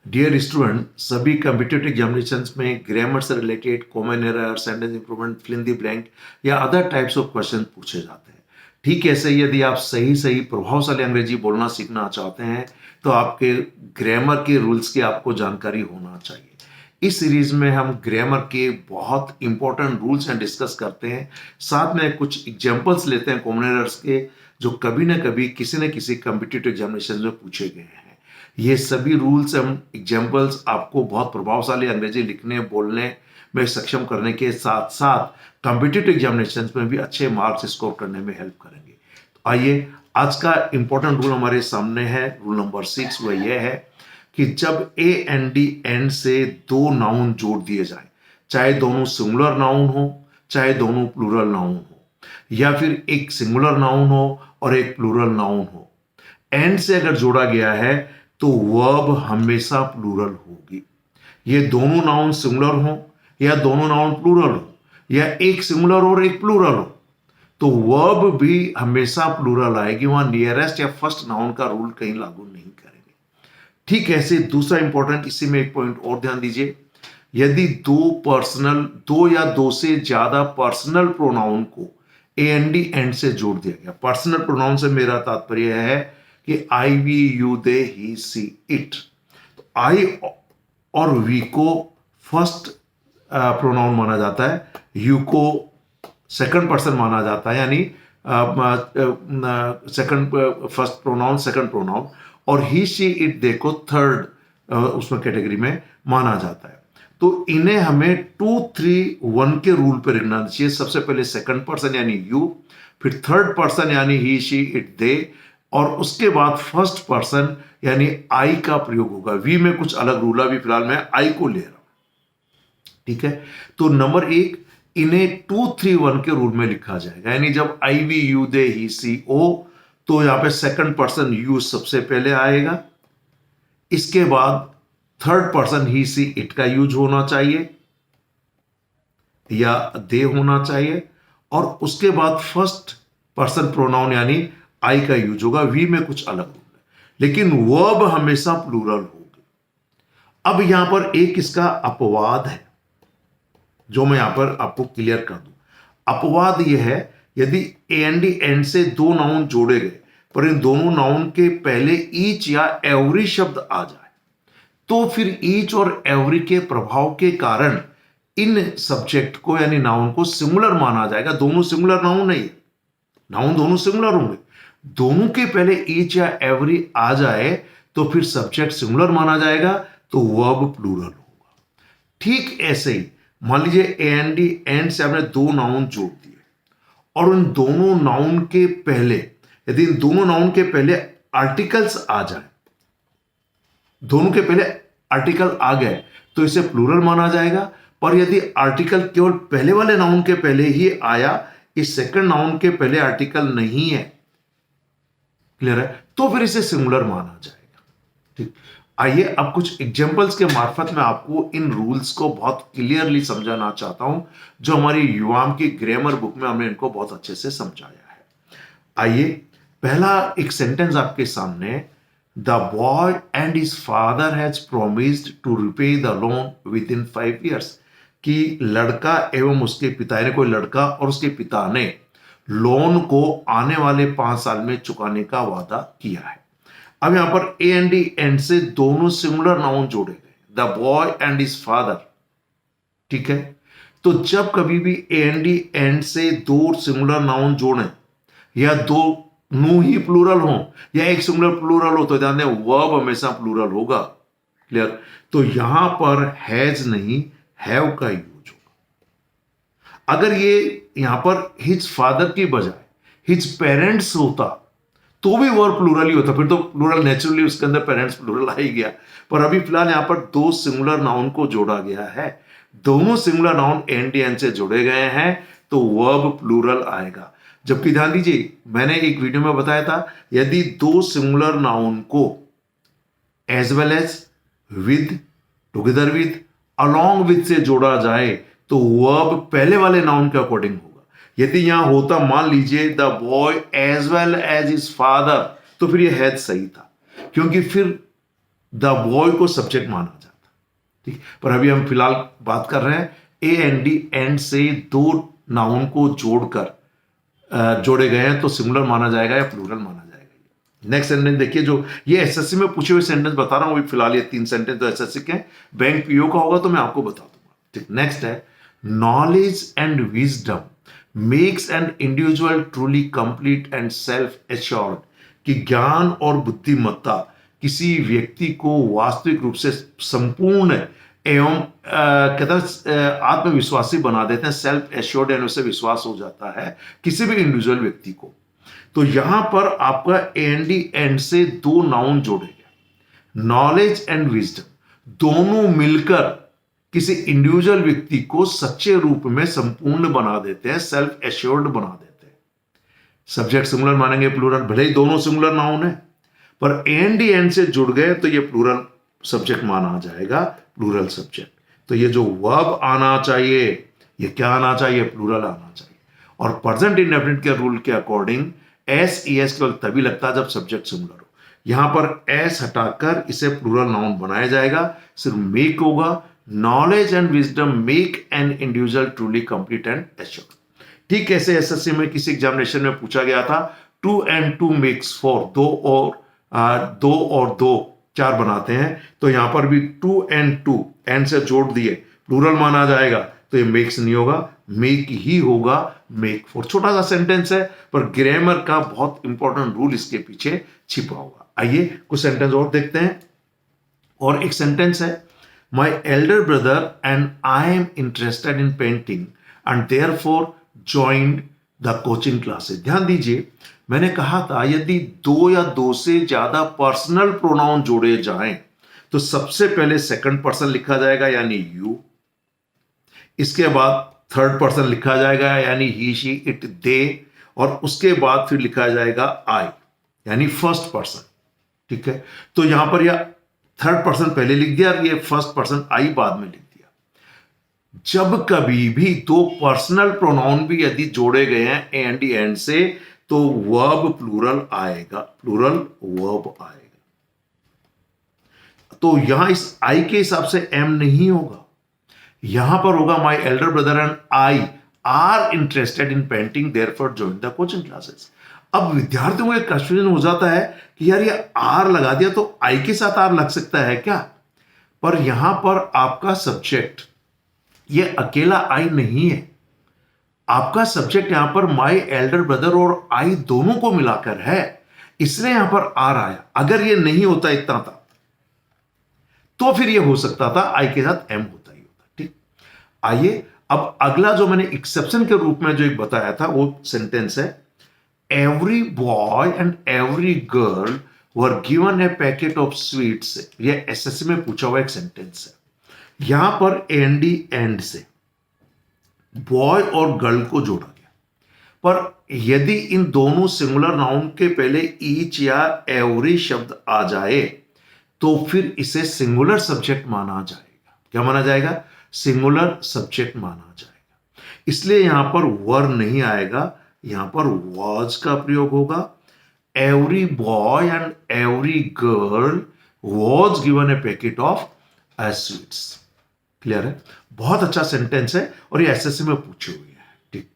Dear student, सभी competitive examinations में grammar से related common error, sentence improvement, fill in the blank या other types of question पूछे जाते हैं। ठीक ऐसे ही यदि आप सही सही प्रभावशाली अंग्रेजी बोलना सीखना चाहते हैं तो आपके ग्रामर के रूल्स की आपको जानकारी होना चाहिए। इस सीरीज में हम ग्रामर के बहुत इंपॉर्टेंट रूल्स एंड डिस्कस करते हैं, साथ में कुछ एग्जांपल्स लेते हैं कॉमन एरर्स के जो कभी ना कभी किसी न किसी कॉम्पिटिटिव एग्जामिनेशन में पूछे गए हैं। ये सभी रूल्स एंड एग्जाम्पल्स आपको बहुत प्रभावशाली अंग्रेजी लिखने बोलने में सक्षम करने के साथ साथ कॉम्पिटिटिव एग्जामिनेशन में भी अच्छे मार्क्स स्कोर करने में हेल्प करेंगे। तो आइए, आज का इंपॉर्टेंट रूल हमारे सामने है। रूल नंबर 6 वह यह है कि जब ए एन डी एंड से दो नाउन जोड़ दिए जाए, चाहे दोनों सिंगुलर नाउन हो चाहे दोनों प्लूरल नाउन हो, या फिर एक सिंगुलर नाउन हो और एक प्लूरल नाउन हो, एंड से अगर जोड़ा गया है तो वर्ब हमेशा प्लूरल होगी। ये दोनों नाउन सिंगुलर हो या दोनों नाउन प्लूरल हो या एक सिंगुलर और एक प्लूरल हो, तो वर्ब भी हमेशा प्लूरल आएगी। वहां नियरेस्ट या फर्स्ट नाउन का रूल कहीं लागू नहीं करेंगे। ठीक ऐसे दूसरा इंपॉर्टेंट, इसी में एक पॉइंट और ध्यान दीजिए। यदि दो या दो से ज्यादा पर्सनल प्रोनाउन को ए एन डी एंड से जोड़ दिया गया, पर्सनल प्रोनाउन से मेरा तात्पर्य है कि I, we, you, they, he, she, it. तो आई और वी को फर्स्ट प्रोनाउन माना जाता है, यू को सेकंड पर्सन माना जाता है, यानी second first pronoun second pronoun, और ही, शी, इट, दे को थर्ड उसमें कैटेगरी में माना जाता है। तो इन्हें हमें 2, 3, 1 के रूल पर लिखना चाहिए। सबसे पहले सेकंड पर्सन यानी यू, फिर थर्ड पर्सन यानी ही, शी, इट, दे, और उसके बाद फर्स्ट पर्सन यानी आई का प्रयोग होगा। वी में कुछ अलग रूल है, अभी फिलहाल मैं आई को ले रहा हूं। ठीक है, तो नंबर 1, इन्हें 2, 3, 1 के रूल में लिखा जाएगा। यानी जब आई, वी, यू, दे, ही, सी, ओ, तो यहां पे सेकंड पर्सन यू सबसे पहले आएगा। इसके बाद third person he, she, it का यूज होना चाहिए या दे होना चाहिए, और उसके बाद फर्स्ट पर्सन प्रोनाउन यानी आई का यूज होगा। वी में कुछ अलग होगा, लेकिन वर्ब हमेशा प्लूरल होगी। अब यहां पर एक इसका अपवाद है जो मैं यहां पर आपको क्लियर कर दूं। अपवाद यह है, यदि ए एन डी एंड से दो नाउन जोड़े गए पर इन दोनों नाउन के पहले ईच या एवरी शब्द आ जाए, तो फिर ईच और एवरी के प्रभाव के कारण इन सब्जेक्ट को यानी नाउन को सिंगुलर माना जाएगा। दोनों सिंगुलर नाउन नहीं, नाउन दोनों सिंगुलर होंगे। दोनों के पहले ईच या एवरी आ जाए तो फिर सब्जेक्ट सिंगुलर माना जाएगा, तो वर्ब प्लूरल होगा। ठीक ऐसे ही मान लीजिए ए एन डी एंड से आपने दो नाउन जोड़ दिए और उन दोनों नाउन के पहले, यदि इन दोनों नाउन के पहले आर्टिकल्स आ जाए, दोनों के पहले आर्टिकल आ गए तो इसे प्लूरल माना जाएगा। पर यदि आर्टिकल केवल पहले वाले नाउन के पहले ही आया, इस सेकंड नाउन के पहले आर्टिकल नहीं है, क्लियर है, तो फिर इसे सिंगुलर माना जाएगा। ठीक, आइए अब कुछ एग्जांपल्स के मार्फत में आपको इन रूल्स को बहुत क्लियरली समझाना चाहता हूं, जो हमारी युवाम की ग्रामर बुक में हमने इनको बहुत अच्छे से समझाया है। आइए, पहला एक सेंटेंस आपके सामने, the boy and his father has promised to repay the loan within 5 years, कि लड़का एवं उसके पिता, यानी कोई लड़का और उसके पिता ने लोन को आने वाले 5 साल में चुकाने का वादा किया है। अब यहां पर ए एंड डी एंड से दोनों सिंगुलर नाउन जोड़े गए, the boy and his father. ठीक है, तो जब कभी भी ए एंड डी एंड से दो सिंगुलर नाउन जोड़े या दो नो ही प्लूरल हो या एक सिंगुलर प्लूरल हो, तो ध्यान दें वर्ब हमेशा प्लूरल होगा। क्लियर, तो यहां पर हैज नहीं हैव का यूज होगा। अगर ये यहां पर हिज फादर की बजाय हिज पेरेंट्स होता तो भी वर्ब प्लूरल ही होता, फिर तो प्लूरल नेचुरली उसके अंदर पेरेंट्स प्लूरल आ ही गया। पर अभी फिलहाल यहां पर दो सिंगुलर नाउन को जोड़ा गया है, दोनों सिंगुलर नाउन एन डी एन से जोड़े गए हैं, तो वर्ब प्लूरल आएगा। जबकि ध्यान दीजिए, मैंने एक वीडियो में बताया था, यदि दो सिंगुलर नाउन को as well as, with, together with, along with से जोड़ा जाए तो वर्ब पहले वाले नाउन के अकॉर्डिंग होगा। यदि यहां होता मान लीजिए the boy as well as his father, तो फिर यह हैज सही था, क्योंकि फिर द बॉय को सब्जेक्ट माना जाता। ठीक, पर अभी हम फिलहाल बात कर रहे हैं ए एंड डी एंड से दो नाउन को जोड़कर जोड़े गए हैं, तो सिंगुलर माना जाएगा या प्लूरल माना जाएगा। नेक्स्ट सेंटेंस देखिए, जो ये एसएससी में पूछे हुए सेंटेंस बता रहा हूं फिलहाल, ये 3 सेंटेंस तो एसएससी के हैं, बैंक पीओ का होगा तो मैं आपको बता दूंगा। ठीक, नेक्स्ट है knowledge and wisdom makes an individual truly complete and self assured, कि ज्ञान और बुद्धिमत्ता किसी व्यक्ति को वास्तविक रूप से संपूर्ण एवं कहता है आत्मविश्वासी बना देते हैं, सेल्फ एश्योर्ड, यानी उससे विश्वास हो जाता है किसी भी इंडिविजुअल व्यक्ति को। तो यहां पर आपका एंडी एंड से दो नाउन जोड़े गए, नॉलेज एंड विजडम, दोनों मिलकर किसी इंडिविजुअल व्यक्ति को सच्चे रूप में संपूर्ण बना देते हैं, सेल्फ एश्योर्ड बना देते हैं। सब्जेक्ट सिंगुलर मानेंगे प्लूरल, भले ही दोनों सिंगुलर नाउन है, पर एंडी एंड से जुड़ गए तो ये प्लूरल सब्जेक्ट माना जाएगा, प्लूरल सब्जेक्ट। तो ये जो वर्ब आना चाहिए, ये क्या आना चाहिए, प्लूरल आना चाहिए। और प्रेजेंट इंडेफिनिट के रूल के अकॉर्डिंग एस ई एस केवल तभी लगता है जब सब्जेक्ट सिंगुलर हो। यहां पर एस हटाकर इसे प्लूरल नाउन बनाया जाएगा, सिर्फ मेक होगा, knowledge and wisdom make an individual truly complete and assured. ठीक कैसे एसएससी में किसी एग्जामिनेशन में पूछा गया था 2 and 2 makes 4, दो और दो चार बनाते हैं, तो यहां पर भी 2 and 2 एंड से जोड़ दिए, प्लूरल माना जाएगा, तो ये मेक्स नहीं होगा, मेक ही होगा, मेक 4। छोटा सा सेंटेंस है, पर ग्रामर का बहुत इंपॉर्टेंट रूल इसके पीछे छिपा हुआ। आइए कुछ सेंटेंस और देखते हैं। और एक सेंटेंस है, my elder brother and I am interested in painting and therefore joined the coaching classes. ध्यान दीजिए, मैंने कहा था यदि दो या दो से ज्यादा पर्सनल प्रोनाउन जोड़े जाएं तो सबसे पहले सेकंड पर्सन लिखा जाएगा यानी यू, इसके बाद थर्ड पर्सन लिखा जाएगा यानी ही शी इट दे, और उसके बाद फिर लिखा जाएगा आई यानी फर्स्ट पर्सन। ठीक है, तो यहां पर यह थर्ड पर्सन पहले लिख दिया, ये फर्स्ट पर्सन आई बाद में लिख दिया। जब कभी भी दो पर्सनल प्रोनाउन भी यदि जोड़े गए हैं एंड एंड से, तो वर्ब प्लूरल आएगा, प्लूरल वर्ब आएगा। तो यहां इस आई के हिसाब से एम नहीं होगा, यहां पर होगा my elder brother and I R interested in painting therefore join the coaching classes. अब विद्यार्थियों को एक कंफ्यूजन हो जाता है कि यार ये आर लगा दिया तो आई के साथ आर लग सकता है क्या, पर यहां पर आपका सब्जेक्ट ये अकेला आई नहीं है, आपका सब्जेक्ट यहां पर माई एल्डर ब्रदर और आई दोनों को मिलाकर है, इसलिए यहां पर आर आया। अगर ये नहीं होता इतना था तो फिर ये हो सकता था आई के साथ एम होता ही होता। ठीक, आइए अब अगला जो मैंने एक्सेप्शन के रूप में जो एक बताया था वो सेंटेंस है, every boy and every girl were given A packet of sweets. ये एसएससी में पूछा हुआ एक सेंटेंस है। यहां पर एंडी एंड से बॉय और गर्ल को जोड़ा गया, पर यदि इन दोनों सिंगुलर नाउन के पहले ईच या एवरी शब्द आ जाए तो फिर इसे सिंगुलर सब्जेक्ट माना जाएगा। क्या माना जाएगा, सिंगुलर सब्जेक्ट माना जाएगा। इसलिए यहां पर वर नहीं आएगा, यहां पर वाज का प्रयोग होगा। Every boy and every girl was given A packet of sweets. Clear है, बहुत अच्छा सेंटेंस है और ये एसएससी में पूछे हुए हैं। ठीक,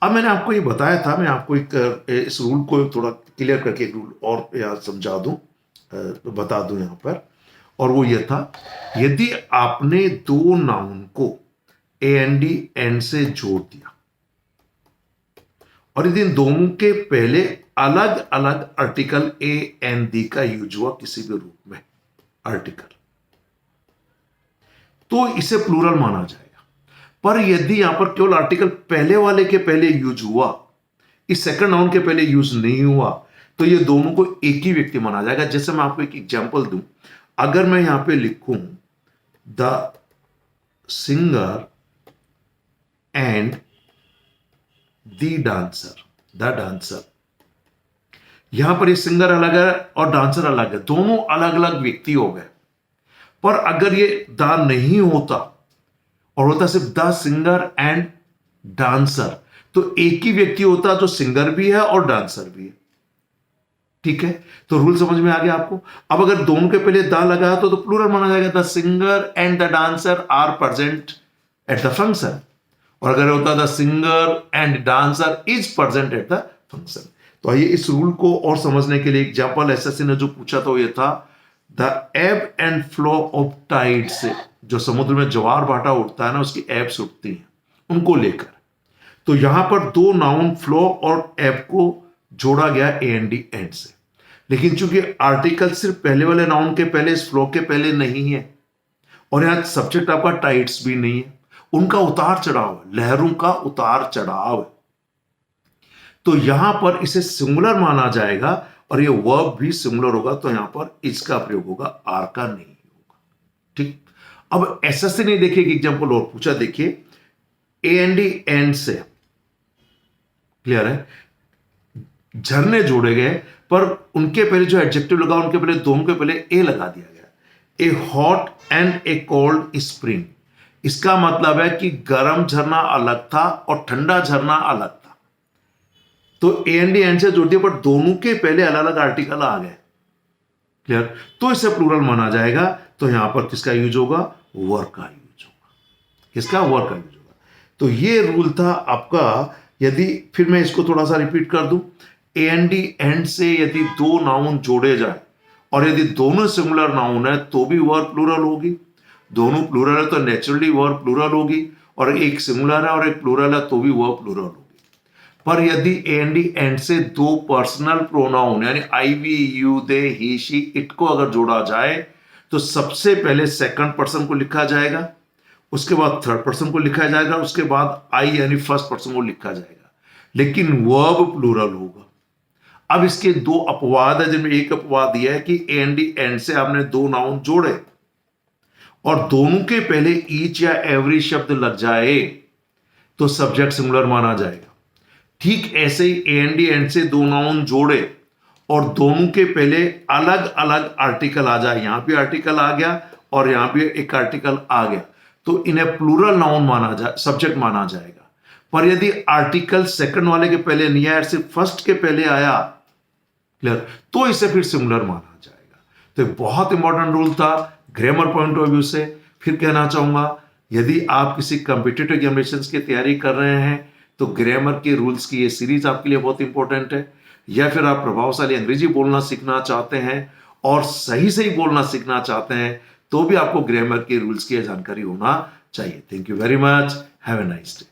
अब मैंने आपको ये बताया था, मैं आपको एक इस रूल को थोड़ा क्लियर करके एक रूल और यहाँ समझा दूं, बता दूं यहां पर, और वो ये था, यदि आपने दो नाउन को ए एन डी एंड से जोड़ दिया और यदि इन दोनों के पहले अलग अलग आर्टिकल ए एन डी का यूज हुआ किसी भी रूप में आर्टिकल, तो इसे प्लूरल माना जाएगा। पर यदि यहां पर केवल आर्टिकल पहले वाले के पहले यूज हुआ, इस सेकंड नाउन के पहले यूज नहीं हुआ, तो ये दोनों को एक ही व्यक्ति माना जाएगा। जैसे मैं आपको एक एग्जांपल दूं, अगर मैं यहां पे लिखूं the singer and the dancer, the dancer, यहां पर ये सिंगर अलग है और डांसर अलग है, दोनों अलग अलग व्यक्ति हो गए। पर अगर ये द नहीं होता और होता सिर्फ द सिंगर एंड डांसर, तो एक ही व्यक्ति होता है जो सिंगर भी है और डांसर भी है। ठीक है, तो रूल समझ में आ गया आपको। अब अगर दोनों के पहले द लगाया तो प्लूरल माना जाएगा, the singer and the dancer are present at the function. और अगर होता the singer and dancer is present at the function. तो आइए इस रूल को और समझने के लिए एग्जांपल एसएससी ने जो पूछा था वो ये था, the above and flow of Tide से, जो समुद्र में ज्वार भाटा उठता है ना, उसकी एब्स उठती हैं, उनको लेकर। तो यहां पर दो नाउन फ्लो और एब को जोड़ा गया ए एन डी एंड से, लेकिन चूंकि आर्टिकल सिर्फ पहले वाले नाउन के पहले, इस फ्लो के पहले नहीं है, और यहां सब्जेक्ट आपका टाइड्स भी नहीं है, उनका उतार चढ़ाव है, लहरों का उतार चढ़ाव है, तो यहां पर इसे सिंगुलर माना जाएगा और ये वर्ब भी सिंगुलर होगा, तो यहां पर इसका प्रयोग होगा, आर का नहीं होगा। ठीक, अब एसएससी ने देखिए एक एग्जांपल और पूछा, देखिए ए एन डी एंड से, क्लियर है, झरने जोड़े गए पर उनके पहले जो एडजेक्टिव लगा उनके पहले, दोनों के पहले ए लगा दिया गया, ए hot and A cold spring. इसका मतलब है कि गर्म झरना अलग था और ठंडा झरना अलग था, तो ए एन डी एंड से जोड़ दिया पर दोनों के पहले अलग अलग आर्टिकल आ गए, क्लियर, तो इसे प्लूरल माना जाएगा। तो यहां पर किसका यूज होगा, वर का यूज होगा, किसका, वर का यूज होगा। तो ये रूल था आपका। यदि फिर मैं इसको थोड़ा सा रिपीट कर दूं, ए एन डी एंड से यदि दो नाउन जोड़े जाए और यदि दोनों सिंगुलर नाउन है तो भी वर प्लूरल होगी, दोनों प्लूरल है तो नेचुरली वर प्लूरल होगी, और एक सिंगुलर है और एक प्लूरल है तो भी वर प्लूरल होगी। पर यदि ए एन डी एंड से दो पर्सनल प्रोनाउन यानी I, we, you, they, he, she, it को अगर जोड़ा जाए तो सबसे पहले सेकंड पर्सन को लिखा जाएगा, उसके बाद थर्ड पर्सन को लिखा जाएगा, उसके बाद आई यानी फर्स्ट पर्सन को लिखा जाएगा, लेकिन वर्ब प्लूरल होगा। अब इसके दो अपवाद है, जिनमें एक अपवाद यह है कि ए एन डी एंड से आपने दो नाउन जोड़े और दोनों के पहले ईच या एवरी शब्द लग जाए तो सब्जेक्ट सिंगुलर माना जाएगा। ठीक ऐसे ही ए एन डी एंड से दो नाउन जोड़े और दोनों के पहले अलग अलग आर्टिकल आ जाए, यहां भी आर्टिकल आ गया और यहां भी एक आर्टिकल आ गया, तो इन्हें प्लूरल नाउन माना जाए, सब्जेक्ट माना जाएगा। पर यदि आर्टिकल सेकंड वाले के पहले नहीं आया, सिर्फ फर्स्ट के पहले आया, क्लियर, तो इसे फिर सिंगुलर माना जाएगा। तो बहुत इंपॉर्टेंट रूल था ग्रामर पॉइंट ऑफ व्यू से। फिर कहना चाहूंगा, यदि आप किसी कॉम्पिटिटिव एग्जामिनेशंस की तैयारी कर रहे हैं तो ग्रामर के रूल्स की ये सीरीज आपके लिए बहुत इंपॉर्टेंट है। या फिर आप प्रभावशाली अंग्रेजी बोलना सीखना चाहते हैं और सही सही बोलना सीखना चाहते हैं तो भी आपको ग्रामर के रूल्स की जानकारी होना चाहिए। Thank you very much, have a nice day.